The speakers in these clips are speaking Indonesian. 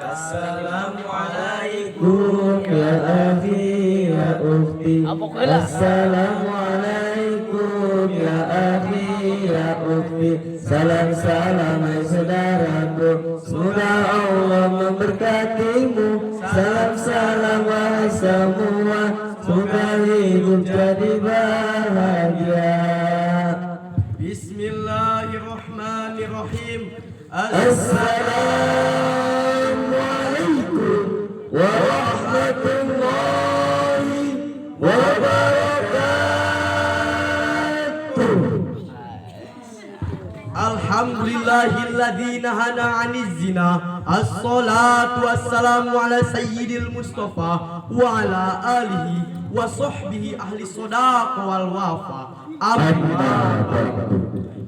Assalamualaikum ya akhi ya ukhti. Assalamualaikum ya akhi ya ukhti. Salam salam hai saudaraku, semoga Allah memberkatimu. Salam salam wahai semua, semoga hidup jadi bahagia. Bismillahirrahmanirrahim. Assalamualaikum warahmatullahi wabarakatuh. Alhamdulillahilladzi nahana 'anil zina. Assalatu wassalamu ala sayyidil Mustafa wa ala alihi wa sahbihi ahli shadaqah wal wafa.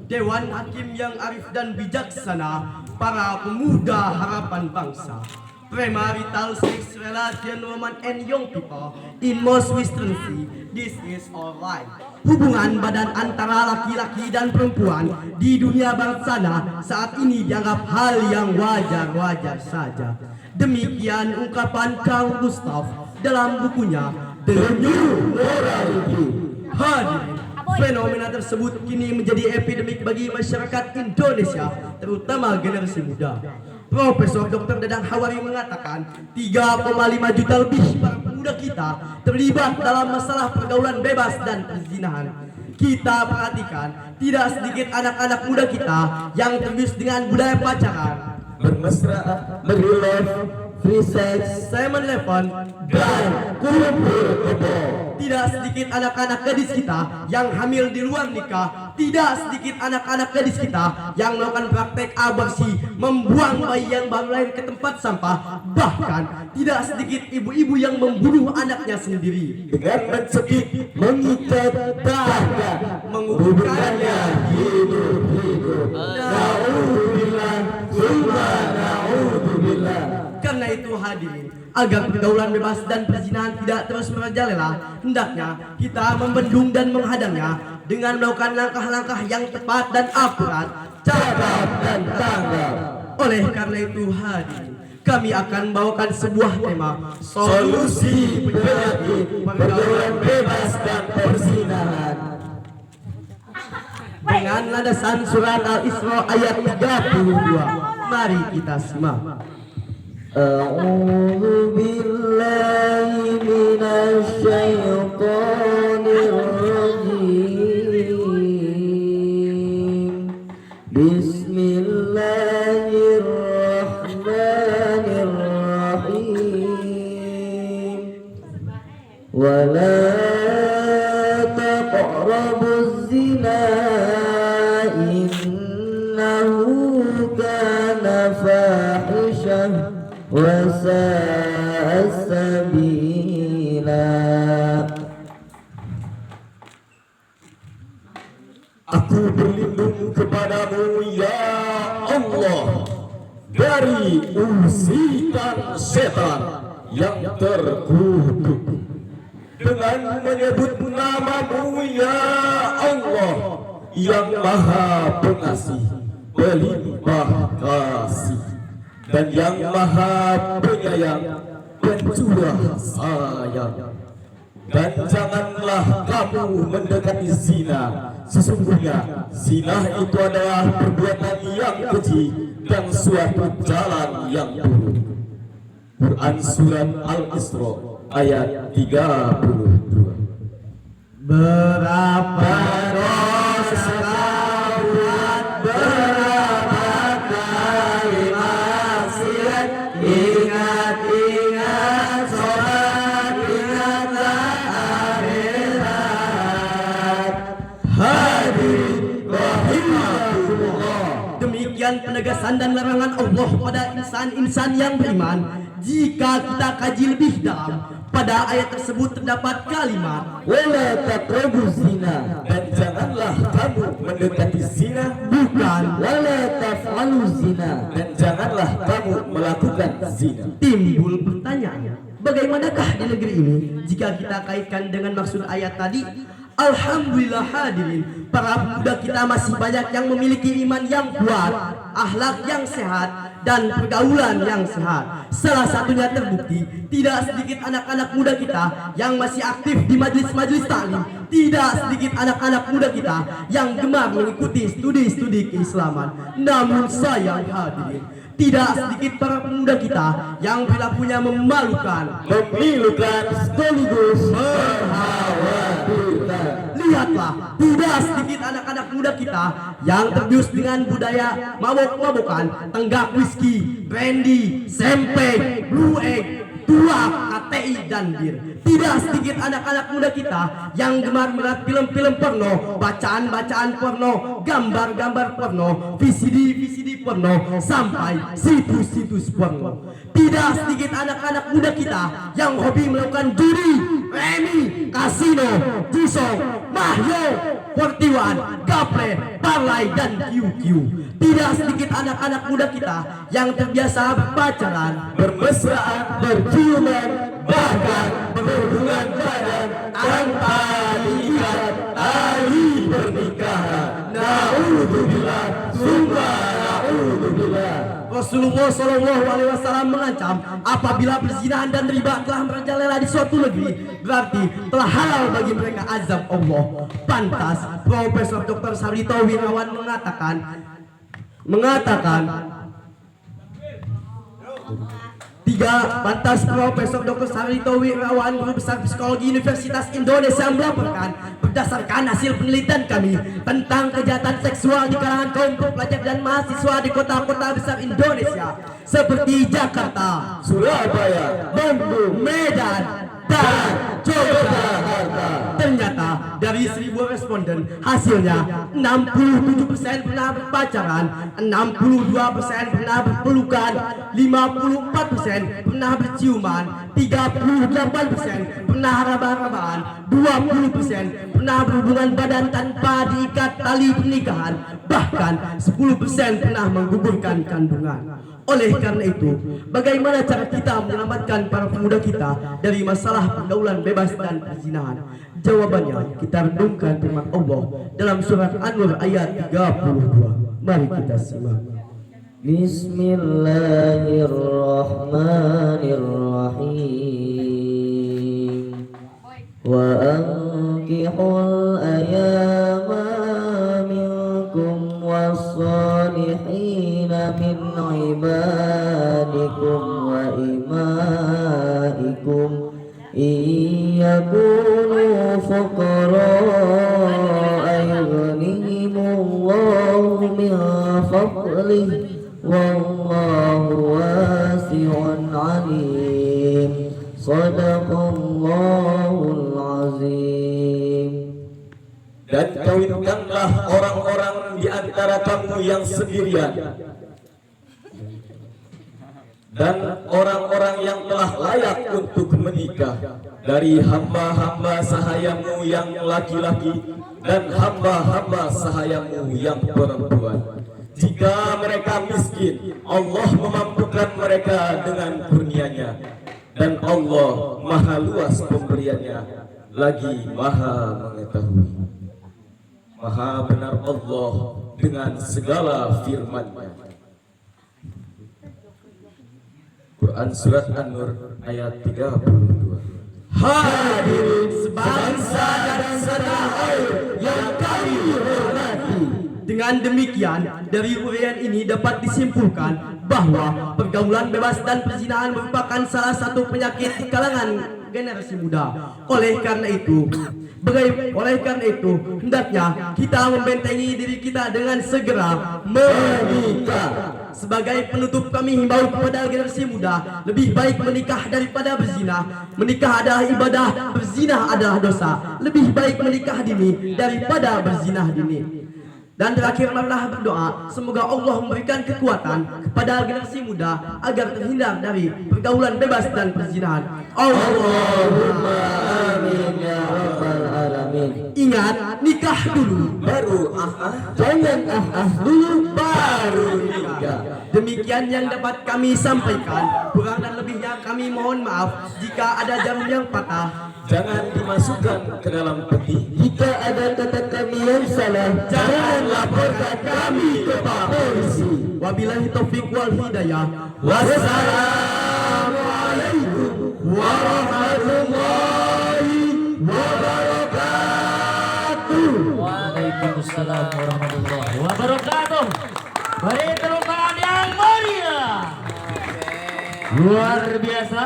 Dewan Hakim yang arif dan bijaksana, para pemuda harapan bangsa, premarital sex relation woman and young people in most western sea, this is all right. Hubungan badan antara laki-laki dan perempuan di dunia barat sana saat ini dianggap hal yang wajar-wajar saja. Demikian ungkapan Carl Gustav dalam bukunya The New Morality. Hadirin, fenomena tersebut kini menjadi epidemik bagi masyarakat Indonesia, terutama generasi muda. Profesor Dr. Dadang Hawari mengatakan 3,5 juta lebih para pemuda kita terlibat dalam masalah pergaulan bebas dan perzinahan. Kita perhatikan, tidak sedikit anak-anak muda kita yang terbius dengan budaya pacaran, bermesraan, berlove, free sex, 7-Eleven, dan kumpul kebo. Tidak sedikit anak-anak gadis kita yang hamil di luar nikah. Tidak sedikit anak-anak gadis kita yang melakukan praktek aborsi, membuang bayi yang baru lahir ke tempat sampah. Bahkan tidak sedikit ibu-ibu yang membunuh anaknya sendiri dengan mencekik, mengikat, bahkan menguburkannya hidup-hidup. Na'udzubillah, summa na'udzubillah. Karena itu hadirin, agar pergaulan bebas dan perzinahan tidak terus merajalela, hendaknya kita membendung dan menghadangnya dengan melakukan langkah-langkah yang tepat dan akurat, Cakap dan tanggap. oleh karena itu hadirin, kami akan membawakan sebuah tema Solusi penyakit pergaulan bebas dan perzinahan dengan landasan surat Al-Isra ayat 32. Mari kita simak. A'udzu billahi minasy syaithanir rajim. Bismillahirrahmanirrahim. Wa la taqrabuz zina innahu kana fahisyah wa sa'a sabila. Aku berlindung kepadamu ya Allah dari usikan setan yang terkutuk, dengan menyebut namamu ya Allah yang maha pengasih, pelimpah kasih, dan yang maha penyayang, pencurah sayang. Dan janganlah kamu mendekati zina. Sesungguhnya zina itu adalah perbuatan yang keji dan suatu jalan yang buruk. Quran surat Al-Isra ayat 32. Berapa dosa buat, berapa kali maksiat, ingat-ingat sholat, ingatlah akhirat. Hadirin rahimahullah, demikian penegasan dan larangan Allah pada insan-insan yang beriman. Jika kita kaji lebih dalam, pada ayat tersebut terdapat kalimat wala taqrabuz zina, dan janganlah kamu mendekati zina, bukan wala taf'aluz zina, dan janganlah kamu melakukan zina. Timbul pertanyaan, bagaimanakah di negeri ini jika kita kaitkan dengan maksud ayat tadi? Alhamdulillah hadirin, para pemuda kita masih banyak yang memiliki iman yang kuat, akhlak yang sehat, dan pergaulan yang sehat. Salah satunya terbukti, tidak sedikit anak-anak muda kita yang masih aktif di majelis-majelis taklim. Tidak sedikit anak-anak muda kita yang gemar mengikuti studi-studi keislaman. Namun sayang hadirin, tidak sedikit para pemuda kita yang perilakunya memalukan, memilukan sekaligus mengkhawatirkan. Lihatlah, tidak sedikit anak-anak muda kita yang terbius dengan budaya mabok-mabokan, tenggak whisky, brandy, sempeng, blue egg, tuak, KTI, dan bir. Tidak sedikit anak-anak muda kita yang gemar melihat film-film porno, bacaan-bacaan porno, gambar-gambar porno, VCD porno, sampai situs-situs porno. Tidak sedikit anak-anak muda kita yang hobi melakukan judi, remi, kasino, jusong, mahjong, 41, gaple, parlay, dan QQ. Tidak sedikit anak-anak muda kita yang terbiasa berpacaran, Bermesraan, berciuman, bahkan berhubungan badan tanpa diikat tali pernikahan. Na'udzubillah, summa na'udzubillah. Rasulullah SAW mengancam apabila perzinahan dan riba telah merajalela di suatu negeri, berarti telah halal bagi mereka azab Allah. Pantas Profesor Dr. Sarito Wirawan mengatakan Pantas Profesor Dr. Sarito Wirawan, Guru Besar Psikologi Universitas Indonesia melaporkan, berdasarkan hasil penelitian kami tentang kejahatan seksual di kalangan kaum pelajar dan mahasiswa di kota-kota besar Indonesia seperti Jakarta, Surabaya, Bandung, Medan, dan Yogyakarta. Ternyata dari 1000 responden, hasilnya 67% pernah berpacaran, 62% pernah berpelukan, 54% pernah berciuman, 38% pernah raba-rabaan, 20% pernah berhubungan badan tanpa diikat tali pernikahan, bahkan 10% pernah menggugurkan kandungan. Oleh karena itu, bagaimana cara kita menyelamatkan para pemuda kita dari masalah pergaulan bebas dan perzinahan? Jawabannya kita renungkan firman Allah dalam surat An-Nur ayat 32. Mari kita simak. Bismillahirrahmanirrahim. Wa ankihul ayama minkum was-salihina min ibadikum wa imaikum iyakunu fuqara'a yughnihimullahu min fadlihi wallahu wasi'un alim. Sadaqallahul azim. Dan kawinkanlah orang-orang di antara kamu yang sendirian dan orang-orang yang telah layak untuk menikah dari hamba-hamba sahayamu yang laki-laki dan hamba-hamba sahayamu yang perempuan. Jika mereka miskin, Allah memampukan mereka dengan kurnia-Nya, dan Allah maha luas pemberiannya, lagi maha mengetahui. Maha benar Allah dengan segala firman-Nya. Quran Surat An-Nur ayat 32. Hadirin sebangsa dan setanah air yang kami hormati. Dengan demikian, dari uraian ini dapat disimpulkan bahwa pergaulan bebas dan perzinahan merupakan salah satu penyakit di kalangan generasi muda. Oleh karena itu, hendaknya kita membentengi diri kita dengan segera menikah. Sebagai penutup, kami himbau kepada generasi muda, lebih baik menikah daripada berzina. Menikah adalah ibadah, berzina adalah dosa. Lebih baik menikah dini daripada berzina dini. Dan terakhir, marilah berdoa semoga Allah memberikan kekuatan kepada generasi muda agar terhindar dari pergaulan bebas dan perzinahan. Allahumma amin ya rabbal alamin. Ingat, nikah dulu, Baru jangan dulu, baru nikah. Demikian yang dapat kami sampaikan. Kurang dan lebih selebihnya kami mohon maaf jika ada jarum yang patah. Jangan dimasukkan ke dalam peti. Jika ada kata kami yang salah, Jangan laporkan kami ke Pak Polisi. Wabillahi taufik wal hidayah. Wassalamualaikum warahmatullahi wabarakatuh. Waalaikumsalam warahmatullahi wabarakatuh. Beri tepuk tangan yang meriah. Luar biasa.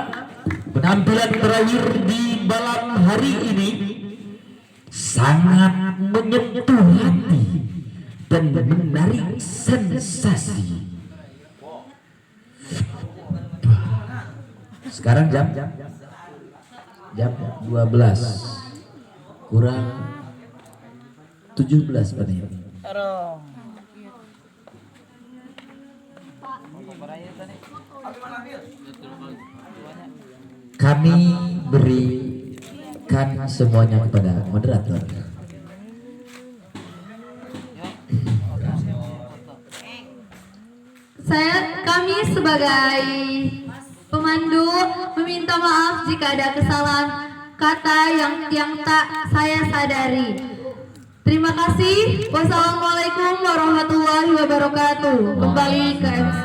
Penampilan terakhir di malam hari ini sangat menyentuh hati dan menarik sensasi. Sekarang jam 12 kurang 17 menit. Kami berikan semuanya kepada moderator. Kami sebagai pemandu meminta maaf jika ada kesalahan kata yang tak saya sadari. Terima kasih. Wassalamualaikum warahmatullahi wabarakatuh. Kembali ke MC.